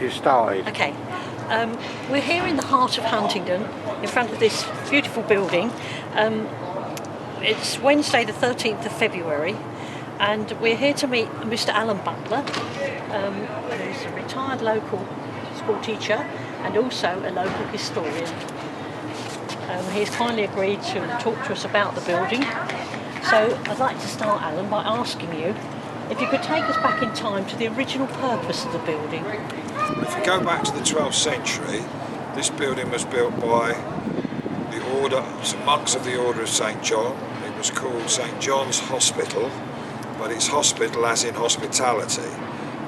you started. Okay, we're here in the heart of Huntingdon, in front of this beautiful building. It's Wednesday the 13th of February, and we're here to meet Mr. Alan Butler, who's a retired local school teacher and also a local historian. He's kindly agreed to talk to us about the building. So I'd like to start, Alan, by asking you if you could take us back in time to the original purpose of the building. If you go back to the 12th century, this building was built by some monks of the Order of St. John. It was called St. John's Hospital, but it's hospital as in hospitality.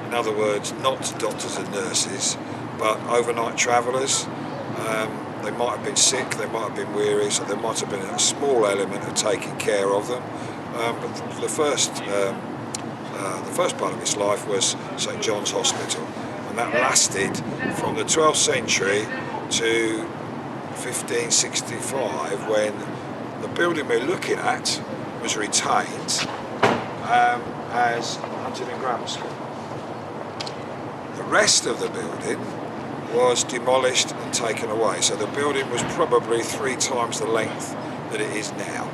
In other words, not doctors and nurses, but overnight travellers. They might have been sick, they might have been weary, so there might have been a small element of taking care of them. But the first part of its life was St. John's Hospital, and that lasted from the 12th century to 1565, when the building we're looking at was retained as Huntingdon Grammar School. The rest of the building was demolished and taken away, so the building was probably 3 times the length that it is now.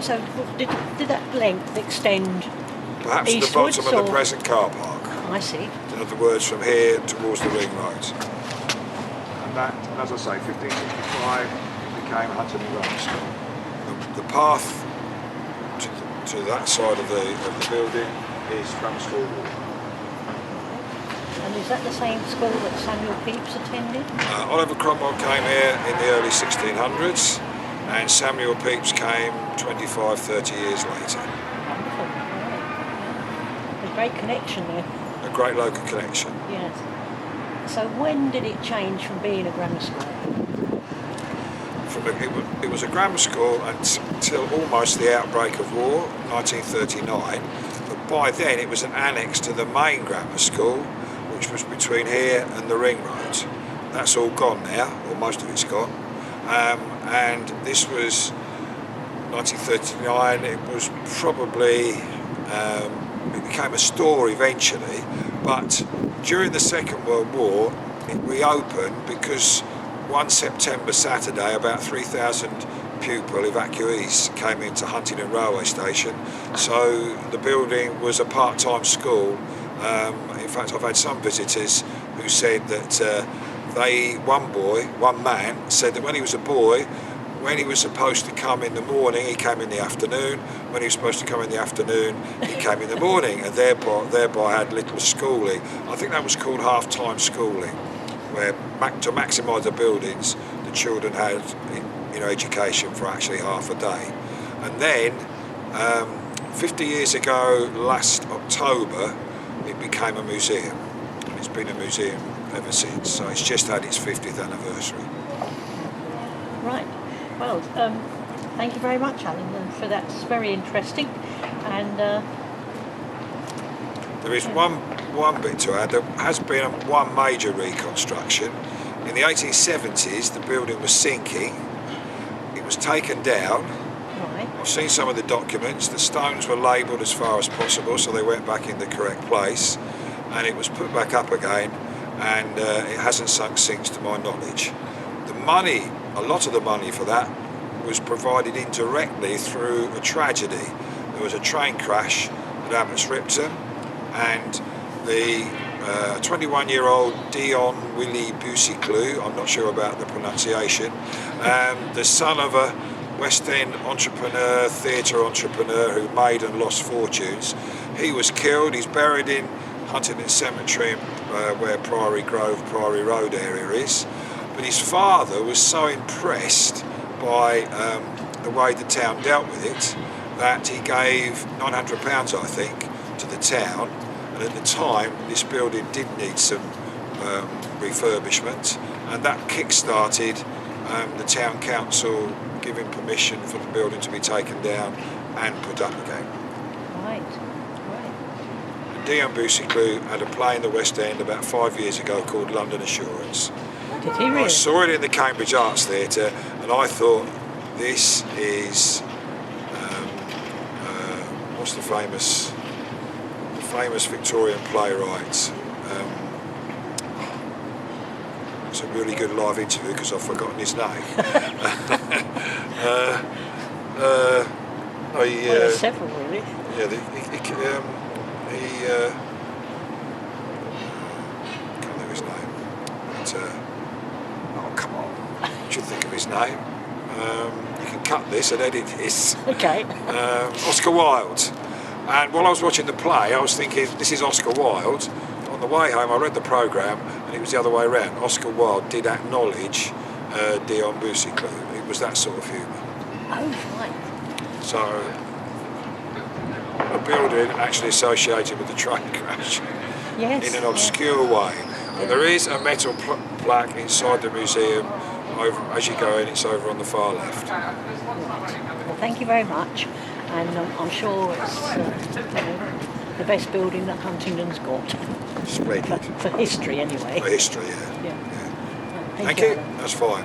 So did that length extend perhaps to the bottom of the present car park? I see. In other words, from here towards the ring road. And that, as I say, 1565 became Huntingdon Grammar School. The path to that side of the building is Grammar School Walk. And is that the same school that Samuel Pepys attended? Oliver Cromwell came here in the early 1600s, and Samuel Pepys came 25, 30 years later. Wonderful. Right. A great connection there. A great local connection. Yes. So when did it change from being a grammar school? It was a grammar school until almost the outbreak of war, 1939. But by then it was an annex to the main grammar school, which was between here and the ring road. That's all gone now, or most of it's gone. And this was 1939. It was probably, it became a store eventually, but during the Second World War it reopened because one September Saturday about 3,000 pupil evacuees came into Huntingdon railway station, so the building was a part-time school. In fact, I've had some visitors who said that one man said that when he was a boy, when he was supposed to come in the morning, he came in the afternoon. When he was supposed to come in the afternoon, he came in the morning, and thereby had little schooling. I think that was called half-time schooling, where to maximise the buildings, the children had education for actually half a day. And then 50 years ago, last October, it became a museum, and it's been a museum ever since. So it's just had its 50th anniversary. Right. Well, thank you very much, Alan, for that's very interesting. And there is one bit to add. There has been one major reconstruction. In the 1870s, the building was sinking. It was taken down. Right. I've seen some of the documents. The stones were labelled as far as possible, so they went back in the correct place, and it was put back up again, and it hasn't sunk since, to my knowledge. A lot of the money for that was provided indirectly through a tragedy. There was a train crash at Abbots Ripton, and the 21-year-old Dion Willie Bussiclou, I'm not sure about the pronunciation, the son of a West End entrepreneur, theatre entrepreneur who made and lost fortunes. He was killed. He's buried in Huntingdon Cemetery, where Priory Grove, Priory Road area is. But his father was so impressed by the way the town dealt with it that he gave £900, I think, to the town. And at the time, this building did need some refurbishment, and that kick-started the town council giving permission for the building to be taken down and put up again. Right. Dion Bussiclou had a play in the West End about 5 years ago called London Assurance. Did he really? I saw it in the Cambridge Arts Theatre, and I thought, this is what's the famous Victorian playwright? It's a really good live interview because I've forgotten his name. Well, there's several really. Yeah, can't think of his name. But, oh, come on. You should think of his name. You can cut this and edit this. Okay. Oscar Wilde. And while I was watching the play, I was thinking, this is Oscar Wilde. On the way home, I read the programme, and it was the other way around. Oscar Wilde did acknowledge Dion Boucicaut. It was that sort of humour. Oh, right. So, a building actually associated with the train crash Yes. in an obscure way. And there is a metal plaque inside the museum. Over, as you go in, it's over on the far left. Well, thank you very much. And I'm sure it's the best building that Huntingdon's got. Splendid. For history, anyway. For history, yeah. Yeah. Thank you. Alan. That's fine.